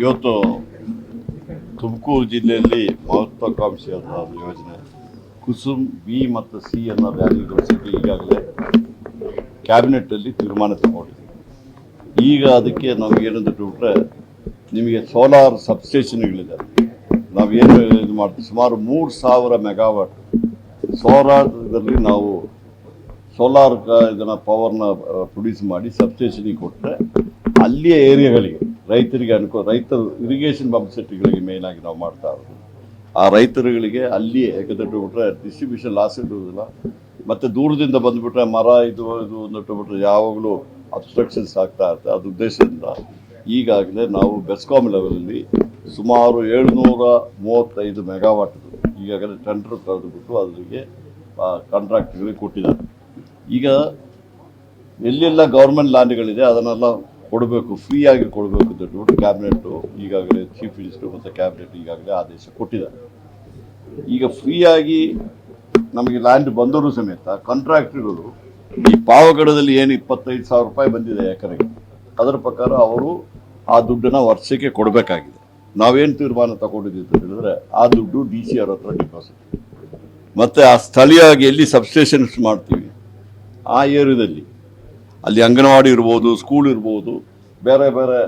ಇವತ್ತು ತುಮಕೂರು ಜಿಲ್ಲೆಯಲ್ಲಿ ಮಹತ್ವಾಕಾಂಕ್ಷೆಯಾದ ಯೋಜನೆ ಕುಸುಮ್ ಬಿ ಮತ್ತು ಸಿ ಅನ್ನೋ ವ್ಯಾಲಿಗೊಳಿಸೋಕ್ಕೆ ಈಗಾಗಲೇ ಕ್ಯಾಬಿನೆಟ್ಟಲ್ಲಿ ತೀರ್ಮಾನ ತಗೊಂಡಿದೆ. ಈಗ ಅದಕ್ಕೆ ನಮಗೇನಂತ ಬಿಟ್ಟರೆ ನಿಮಗೆ ಸೋಲಾರ್ ಸಬ್ಸ್ಟೇಷನ್ಗಳಿದೆ. ನಾವೇನು ಇದು ಮಾಡ್ತೀವಿ, ಸುಮಾರು 3000 ಮೆಗಾವಾಟ್ ಸೋಲಾರ್ದಲ್ಲಿ ನಾವು ಸೋಲಾರ್ ಇದನ್ನು ಪವರ್ನ ಪ್ರೊಡ್ಯೂಸ್ ಮಾಡಿ ಸಬ್ಸ್ಟೇಷನಿಗೆ ಕೊಟ್ಟರೆ ಅಲ್ಲಿಯ ಏರಿಯಾಗಳಿಗೆ ರೈತರಿಗೆ ಅನುಕೂಲ. ರೈತರು ಇರಿಗೇಷನ್ ಪಂಪ್ ಸೆಟ್ಗಳಿಗೆ ಮೇಯ್ನಾಗಿ ನಾವು ಮಾಡ್ತಾ ಇರೋದು ಆ ರೈತರುಗಳಿಗೆ ಅಲ್ಲಿಯೇ. ಯಾಕಂದರೆ ಬಿಟ್ಟರೆ ಡಿಸ್ಟ್ರಿಬ್ಯೂಷನ್ ಲಾಸ್ ಇರುವುದಿಲ್ಲ. ಮತ್ತು ದೂರದಿಂದ ಬಂದುಬಿಟ್ರೆ ಮರ ಇದು ಬಿಟ್ಟರೆ ಯಾವಾಗಲೂ ಅಬ್ಸ್ಟ್ರಕ್ಷನ್ಸ್ ಆಗ್ತಾ ಇರುತ್ತೆ. ಅದು ಉದ್ದೇಶದಿಂದ ಈಗಾಗಲೇ ನಾವು ಬೆಸ್ಕಾಮ್ ಲೆವೆಲಲ್ಲಿ ಸುಮಾರು 735 ಮೆಗಾವಾಟ್ ಈಗಾಗಲೇ ಟೆಂಡರ್ ಕರೆದುಬಿಟ್ಟು ಅದರಿಗೆ ಕಾಂಟ್ರಾಕ್ಟ್ಗಳಿಗೆ ಕೊಟ್ಟಿದ್ದಾರೆ. ಈಗ ಎಲ್ಲೆಲ್ಲ ಗೌರ್ಮೆಂಟ್ ಲ್ಯಾಂಡ್ಗಳಿದೆ ಅದನ್ನೆಲ್ಲ ಕೊಡಬೇಕು, ಫ್ರೀಯಾಗಿ ಕೊಡಬೇಕು ಅಂತ ಹೇಳ್ಬಿಟ್ಟು ಕ್ಯಾಬಿನೆಟ್ಟು ಈಗಾಗಲೇ ಚೀಫ್ ಮಿನಿಸ್ಟರ್ ಮತ್ತು ಕ್ಯಾಬಿನೆಟ್ ಈಗಾಗಲೇ ಆದೇಶ ಕೊಟ್ಟಿದ್ದಾರೆ. ಈಗ ಫ್ರೀಯಾಗಿ ನಮಗೆ ಲ್ಯಾಂಡ್ ಬಂದರೂ ಸಮೇತ ಕಾಂಟ್ರಾಕ್ಟ್ಗಳು ಈ ಪಾವಗಡದಲ್ಲಿ ಏನು 25,000 ರೂಪಾಯಿ ಬಂದಿದೆ ಎಕರೆಗೆ, ಅದರ ಪ್ರಕಾರ ಅವರು ಆ ದುಡ್ಡನ್ನು ವರ್ಷಕ್ಕೆ ಕೊಡಬೇಕಾಗಿದೆ. ನಾವೇನು ತೀರ್ಮಾನ ತಗೊಂಡಿದ್ದೀವಿ ಅಂತ ಹೇಳಿದ್ರೆ ಆ ದುಡ್ಡು DC ಅವ್ರ ಹತ್ರ ಡಿಪಾಸಿಟ್, ಮತ್ತು ಆ ಸ್ಥಳೀಯವಾಗಿ ಎಲ್ಲಿ ಸಬ್ಸ್ಟೇಷನ್ಸ್ ಮಾಡ್ತೀವಿ ಆ ಏರಿಯಾದಲ್ಲಿ ಅಲ್ಲಿ ಅಂಗನವಾಡಿ ಇರ್ಬೋದು, ಸ್ಕೂಲ್ ಇರ್ಬೋದು, ಬೇರೆ ಬೇರೆ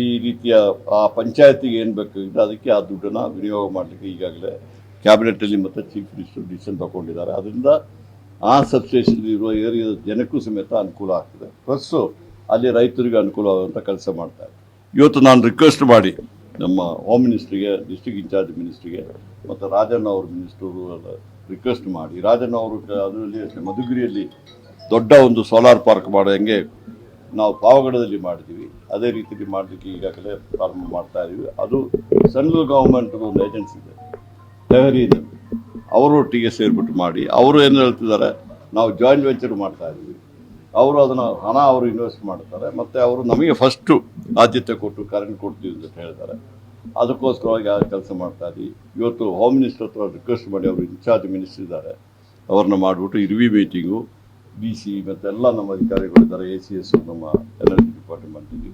ಈ ರೀತಿಯ ಆ ಪಂಚಾಯತಿಗೆ ಏನು ಬೇಕಾಗಿದೆ ಅದಕ್ಕೆ ಆ ದುಡ್ಡನ್ನು ವಿನಿಯೋಗ ಮಾಡಲಿಕ್ಕೆ ಈಗಾಗಲೇ ಕ್ಯಾಬಿನೆಟ್ಟಲ್ಲಿ ಮತ್ತು ಚೀಫ್ ಮಿನಿಸ್ಟರ್ ಡಿಸಿಷನ್ ತಗೊಂಡಿದ್ದಾರೆ. ಅದರಿಂದ ಆ ಸಬ್ಸ್ಟೇಷನ್ ಇರುವ ಏರಿಯಾದ ಜನಕ್ಕೂ ಸಮೇತ ಅನುಕೂಲ ಆಗ್ತದೆ, ಪ್ಲಸ್ಸು ಅಲ್ಲಿ ರೈತರಿಗೆ ಅನುಕೂಲ ಆಗುವಂಥ ಕೆಲಸ ಮಾಡ್ತಾರೆ. ಇವತ್ತು ನಾನು ರಿಕ್ವೆಸ್ಟ್ ಮಾಡಿ ನಮ್ಮ ಹೋಮ್ ಮಿನಿಸ್ಟ್ರಿಗೆ, ಡಿಸ್ಟ್ರಿಕ್ಟ್ ಇನ್ಚಾರ್ಜ್ ಮಿನಿಸ್ಟ್ರಿಗೆ ಮತ್ತು ರಾಜಣ್ಣ ಅವ್ರ ಮಿನಿಸ್ಟರು ರಿಕ್ವೆಸ್ಟ್ ಮಾಡಿ, ರಾಜಣ್ಣ ಅವರು ಅದರಲ್ಲಿ ಮಧುಗಿರಿಯಲ್ಲಿ ದೊಡ್ಡ ಒಂದು ಸೋಲಾರ್ ಪಾರ್ಕ್ ಮಾಡೋ ಹೆಂಗೆ ನಾವು ಪಾವಗಡದಲ್ಲಿ ಮಾಡಿದ್ದೀವಿ ಅದೇ ರೀತಿಯಲ್ಲಿ ಮಾಡಲಿಕ್ಕೆ ಈಗಾಗಲೇ ಪ್ರಾರಂಭ ಮಾಡ್ತಾ ಇದ್ದೀವಿ. ಅದು ಸೆಂಟ್ರಲ್ ಗೌರ್ಮೆಂಟ್ ಒಂದು ಏಜೆನ್ಸಿ ಇದೆ ತೆಹರಿಯಿಂದ, ಅವರೊಟ್ಟಿಗೆ ಸೇರಿಬಿಟ್ಟು ಮಾಡಿ ಅವರು ಏನು ಹೇಳ್ತಿದ್ದಾರೆ, ನಾವು ಜಾಯಿಂಟ್ ವೆಂಚರ್ ಮಾಡ್ತಾ ಇದ್ದೀವಿ. ಅವರು ಅದನ್ನು ಹಣ ಅವರು ಇನ್ವೆಸ್ಟ್ ಮಾಡ್ತಾರೆ ಮತ್ತು ಅವರು ನಮಗೆ ಫಸ್ಟು ಆದ್ಯತೆ ಕೊಟ್ಟು ಕರೆಂಟ್ ಕೊಡ್ತೀವಿ ಅಂತ ಹೇಳ್ತಾರೆ. ಅದಕ್ಕೋಸ್ಕರವಾಗಿ ಆ ಕೆಲಸ ಮಾಡ್ತಾ ಇದ್ದೀವಿ. ಇವತ್ತು ಹೋಮ್ ಮಿನಿಸ್ಟರ್ ಹತ್ರ ರಿಕ್ವೆಸ್ಟ್ ಮಾಡಿ, ಅವರು ಇನ್ಚಾರ್ಜ್ ಮಿನಿಸ್ಟರ್ ಇದ್ದಾರೆ, ಅವ್ರನ್ನ ಮಾಡಿಬಿಟ್ಟು ರಿವ್ಯೂ ಮೀಟಿಂಗು DC ಮತ್ತು ಎಲ್ಲ ನಮ್ಮ ಅಧಿಕಾರಿಗಳಿದ್ದಾರೆ, ACS ನಮ್ಮ ಎನರ್ಜಿ ಡಿಪಾರ್ಟ್ಮೆಂಟಿಗೆ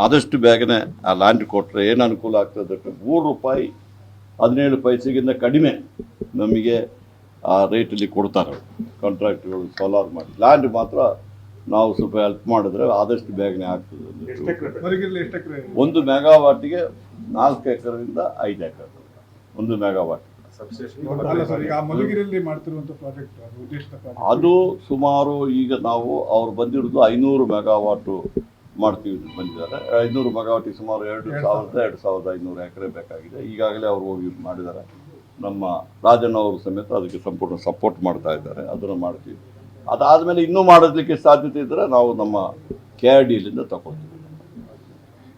ಆದಷ್ಟು ಬೇಗನೆ ಆ ಲ್ಯಾಂಡ್ ಕೊಟ್ಟರೆ ಏನು ಅನುಕೂಲ ಆಗ್ತದೆ. 3 ರೂಪಾಯಿ 17 ಪೈಸೆಗಿಂತ ಕಡಿಮೆ ನಮಗೆ ಆ ರೇಟಲ್ಲಿ ಕೊಡ್ತಾರೆ ಕಾಂಟ್ರಾಕ್ಟ್ಗಳು ಸೋಲಾರ್ ಮಾಡಿ. ಲ್ಯಾಂಡ್ ಮಾತ್ರ ನಾವು ಸ್ವಲ್ಪ ಹೆಲ್ಪ್ ಮಾಡಿದ್ರೆ ಆದಷ್ಟು ಬೇಗನೆ ಆಗ್ತದೆ. 1 ಮೆಗಾವಾಟಿಗೆ 4 ಎಕರೆಯಿಂದ 5 ಎಕರೆ 1 ಮೆಗಾವಾಟ್. ಅದು ಸುಮಾರು ಈಗ ನಾವು ಅವ್ರು ಬಂದಿರೋದು 500 ಮೆಗಾವಾಟು ಮಾಡ್ತೀವಿ ಬಂದಿದ್ದಾರೆ. 500 ಮೆಗಾವಾಟಿಗೆ ಸುಮಾರು 2,500 ಎಕರೆ ಬೇಕಾಗಿದೆ. ಈಗಾಗಲೇ ಅವರು ಹೋಗಿ ಮಾಡಿದ್ದಾರೆ. ನಮ್ಮ ರಾಜಣ್ಣ ಅವರು ಸಮೇತ ಅದಕ್ಕೆ ಸಂಪೂರ್ಣ ಸಪೋರ್ಟ್ ಮಾಡ್ತಾ ಇದ್ದಾರೆ. ಅದನ್ನು ಮಾಡ್ತೀವಿ. ಅದಾದಮೇಲೆ ಇನ್ನೂ ಮಾಡೋದಕ್ಕೆ ಸಾಧ್ಯತೆ ಇದ್ದರೆ ನಾವು ನಮ್ಮ KRDLಯಿಂದ ತಗೊಳ್ತೀವಿ.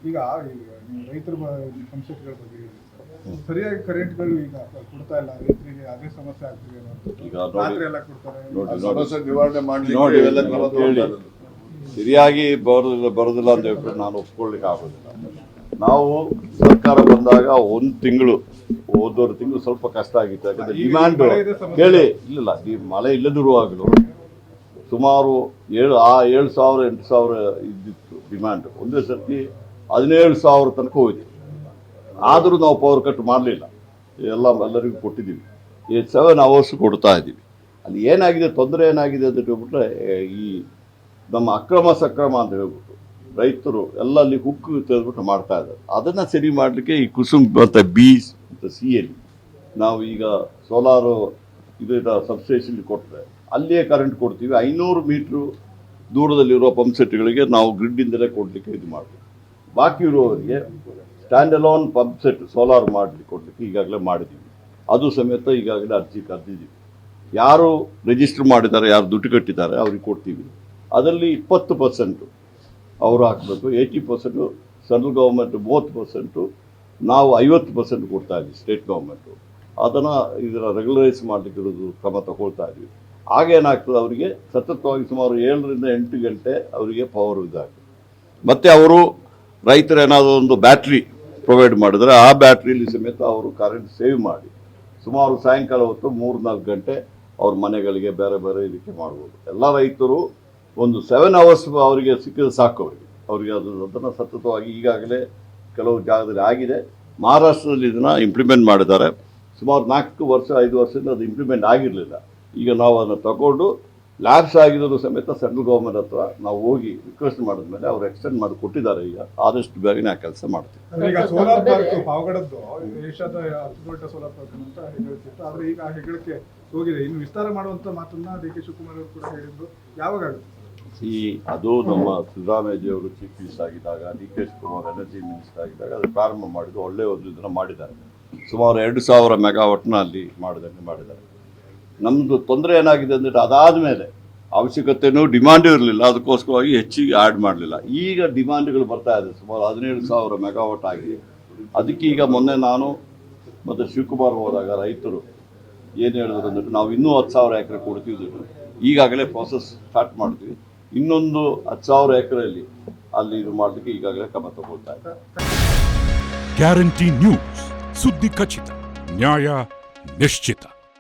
ಈಗ ರೈತರ ಪಂಚಾಯತ್ಗಳ ಬಗ್ಗೆ ಸರಿಯಾಗಿ ಕರೆಂಟ್ಗಳು ಈಗ ಕೊಡ್ತಾ ಇಲ್ಲ ರೈತರಿಗೆ, ಅದೇ ಸಮಸ್ಯೆ ಆಗ್ತಿದೆ. ಈಗ ನಿವಾರಣೆ ಸರಿಯಾಗಿ ಬರೋದಿಲ್ಲ ಅಂತ ಹೇಳ್ಬಿಟ್ಟು ನಾನು ಒಪ್ಕೊಳ್ಳಿಕ್ಕೆ ಆಗೋದಿಲ್ಲ. ನಾವು ಸರ್ಕಾರ ಬಂದಾಗ 1 ತಿಂಗಳು ಹೋದವರೆ ತಿಂಗಳು ಸ್ವಲ್ಪ ಕಷ್ಟ ಆಗಿತ್ತು. ಯಾಕಂದರೆ ಡಿಮ್ಯಾಂಡು ಕೇಳಿ ಇಲ್ಲ ಮಳೆ ಇಲ್ಲದಿರುವಾಗಲೂ ಸುಮಾರು 7,000 8,000 ಇದ್ದಿತ್ತು ಡಿಮ್ಯಾಂಡ್. ಒಂದೇ ಸರ್ತಿ 17,000 ತನಕ ಹೋಯ್ತು. ಆದರೂ ನಾವು ಪವರ್ ಕಟ್ ಮಾಡಲಿಲ್ಲ, ಎಲ್ಲರಿಗೂ ಕೊಟ್ಟಿದ್ದೀವಿ. 7 hours ಕೊಡ್ತಾ ಇದ್ದೀವಿ. ಅಲ್ಲಿ ಏನಾಗಿದೆ, ತೊಂದರೆ ಏನಾಗಿದೆ ಅಂತ ಹೇಳ್ಬಿಟ್ರೆ ಈ ನಮ್ಮ ಅಕ್ರಮ ಸಕ್ರಮ ಅಂತ ಹೇಳ್ಬಿಟ್ಟು ರೈತರು ಎಲ್ಲ ಅಲ್ಲಿ ಹುಕ್ಕು ತೆಗೆದ್ಬಿಟ್ಟು ಮಾಡ್ತಾ ಇದ್ದಾರೆ. ಅದನ್ನು ಸರಿ ಮಾಡಲಿಕ್ಕೆ ಈ ಕುಸುಮ್ ಮತ್ತು B ಮತ್ತು C ಯಲ್ಲಿ ನಾವು ಈಗ ಸೋಲಾರು ಇದರ ಸಬ್ಸ್ಟೇಷನ್ ಕೊಟ್ಟರೆ ಅಲ್ಲಿಯೇ ಕರೆಂಟ್ ಕೊಡ್ತೀವಿ. 500 ಮೀಟ್ರು ದೂರದಲ್ಲಿರುವ ಪಂಪ್ ಸೆಟ್ಗಳಿಗೆ ನಾವು ಗ್ರಿಡ್ಡಿಂದಲೇ ಕೊಡಲಿಕ್ಕೆ ಇದು ಮಾಡ್ತೀವಿ. ಬಾಕಿ ಇರುವವರಿಗೆ stand alone pump set solar ಮಾಡಲಿಕ್ಕೆ ಕೊಡಲಿಕ್ಕೆ ಈಗಾಗಲೇ ಮಾಡಿದ್ದೀವಿ. ಅದು ಸಮೇತ ಈಗಾಗಲೇ ಅರ್ಜಿ ಕರೆದಿದ್ದೀವಿ. ಯಾರು ರಿಜಿಸ್ಟರ್ ಮಾಡಿದ್ದಾರೆ, ಯಾರು ದುಡ್ಡು ಕಟ್ಟಿದ್ದಾರೆ ಅವ್ರಿಗೆ ಕೊಡ್ತೀವಿ. ಅದರಲ್ಲಿ 20% ಅವರು ಹಾಕಬೇಕು, 80% ಸೆಂಟ್ರಲ್ ಗೌರ್ಮೆಂಟ್, 30% ನಾವು 50% ಕೊಡ್ತಾ ಇದ್ದೀವಿ ಸ್ಟೇಟ್ ಗೌರ್ಮೆಂಟು. ಅದನ್ನು ಇದರ ರೆಗ್ಯುಲರೈಸ್ ಮಾಡಲಿಕ್ಕಿರೋದು ಕ್ರಮ ತಗೊಳ್ತಾ ಇದ್ದೀವಿ. ಆಗೇನಾಗ್ತದೆ, ಅವರಿಗೆ ಸತತವಾಗಿ ಸುಮಾರು 7 ರಿಂದ 8 ಗಂಟೆ ಅವರಿಗೆ ಪವರ್ ಇದಾಗ್ತದೆ. ಮತ್ತು ಅವರು ರೈತರು ಏನಾದರೂ ಒಂದು ಬ್ಯಾಟ್ರಿ ಪ್ರೊವೈಡ್ ಮಾಡಿದರೆ ಆ ಬ್ಯಾಟ್ರಿಯಲ್ಲಿ ಸಮೇತ ಅವರು ಕರೆಂಟ್ ಸೇವ್ ಮಾಡಿ ಸುಮಾರು ಸಾಯಂಕಾಲ ಹೊತ್ತು 3-4 ಗಂಟೆ ಅವ್ರ ಮನೆಗಳಿಗೆ ಬೇರೆ ಬೇರೆ ಇದಕ್ಕೆ ಮಾಡ್ಬೋದು. ಎಲ್ಲ ರೈತರು ಒಂದು 7 hours ಅವರಿಗೆ ಸಿಕ್ಕಿದ್ರೆ ಸಾಕು. ಅವರಿಗೆ ಅದನ್ನು ಸತತವಾಗಿ ಈಗಾಗಲೇ ಕೆಲವು ಜಾಗದಲ್ಲಿ ಆಗಿದೆ. ಮಹಾರಾಷ್ಟ್ರದಲ್ಲಿ ಇದನ್ನು ಇಂಪ್ಲಿಮೆಂಟ್ ಮಾಡಿದ್ದಾರೆ. ಸುಮಾರು 4 ವರ್ಷ 5 ವರ್ಷದಿಂದ ಅದು ಇಂಪ್ಲಿಮೆಂಟ್ ಆಗಿರಲಿಲ್ಲ. ಈಗ ನಾವು ಅದನ್ನು ತಗೊಂಡು ಲ್ಯಾಬ್ಸ್ ಆಗಿರೋದು ಸಮೇತ ಸೆಂಟ್ರಲ್ ಗೌರ್ಮೆಂಟ್ ಹತ್ರ ನಾವು ಹೋಗಿ ರಿಕ್ವೆಸ್ಟ್ ಮಾಡಿದ್ಮೇಲೆ ಅವ್ರು ಎಕ್ಸ್ಟೆಂಡ್ ಮಾಡಿ ಕೊಟ್ಟಿದ್ದಾರೆ. ಈಗ ಆದಷ್ಟು ಬೇಗನೆ ಆ ಕೆಲಸ ಮಾಡ್ತೀವಿ. ಈಗ ಸೋಲಾರ್ ಪಾರ್ಕ್ ಪಾವಗಡದ್ದು ಏಷ್ಯಾದ ಅತಿ ದೊಡ್ಡ ಸೋಲಾರ್ ಪಾರ್ಕ್ ಅಂತ ಹೇಳ್ತಿತ್ತು. ಆದರೆ ಈಗ ಆ ಹೆಗ್ಗಳಿಕೆ ಹೋಗಿದೆ. ಇನ್ನು ವಿಸ್ತಾರ ಮಾಡುವಂತ ಮಾತನ್ನ ಡಿ.ಕೆ. ಶಿವಕುಮಾರ್ ಅವರು ಕೂಡ ಹೇಳಿದ್ರು. ಯಾವಾಗ ಆಗುತ್ತೆ? ಅದು ನಮ್ಮ ಸಿದ್ದರಾಮಯ್ಯಜಿಯವರು ಚೀಫ್ ಮಿನಿಸ್ಟರ್ ಆಗಿದ್ದಾಗ, ಡಿ.ಕೆ. ಶಿವಕುಮಾರ್ ಎನರ್ಜಿ ಮಿನಿಸ್ಟರ್ ಆಗಿದ್ದಾಗ ಅದು ಪ್ರಾರಂಭ ಮಾಡಿದ್ದು ಒಳ್ಳೆಯ ಒಂದು ಇದನ್ನು ಮಾಡಿದ್ದಾರೆ. ಸುಮಾರು 2000 ಮೆಗಾವಾಟ್ನ ಅಲ್ಲಿ ಮಾಡಿದ್ದಾರೆ. ನಮ್ಮದು ತೊಂದರೆ ಏನಾಗಿದೆ ಅಂದರೆ ಅದಾದ ಮೇಲೆ ಅವಶ್ಯಕತೆಯೂ ಡಿಮಾಂಡೂ ಇರಲಿಲ್ಲ, ಅದಕ್ಕೋಸ್ಕರವಾಗಿ ಹೆಚ್ಚಿಗೆ ಆ್ಯಡ್ ಮಾಡಲಿಲ್ಲ. ಈಗ ಡಿಮಾಂಡ್ಗಳು ಬರ್ತಾ ಇದೆ. ಸುಮಾರು 17,000 ಮೆಗಾವಾಟ್ ಆಗಿದೆ. ಅದಕ್ಕೆ ಈಗ ಮೊನ್ನೆ ನಾನು ಮತ್ತು ಶಿವಕುಮಾರ್ ಹೋದಾಗ ರೈತರು ಏನು ಹೇಳಿದ್ರು ಅಂದರೆ ನಾವು ಇನ್ನೂ 10,000 ಎಕರೆ ಕೊಡ್ತೀವಿ. ಈಗಾಗಲೇ ಪ್ರಾಸೆಸ್ ಸ್ಟಾರ್ಟ್ ಮಾಡ್ತೀವಿ. ಇನ್ನೊಂದು 10,000 ಎಕರೆಯಲ್ಲಿ ಅಲ್ಲಿ ಇದು ಮಾಡಲಿಕ್ಕೆ ಈಗಾಗಲೇ ಕ್ರಮ ತಗೊಳ್ತಾ ಇದೆ. ಗ್ಯಾರಂಟಿ ನ್ಯೂಸ್, ಸುದ್ದಿ ಖಚಿತ, ನ್ಯಾಯ ನಿಶ್ಚಿತ.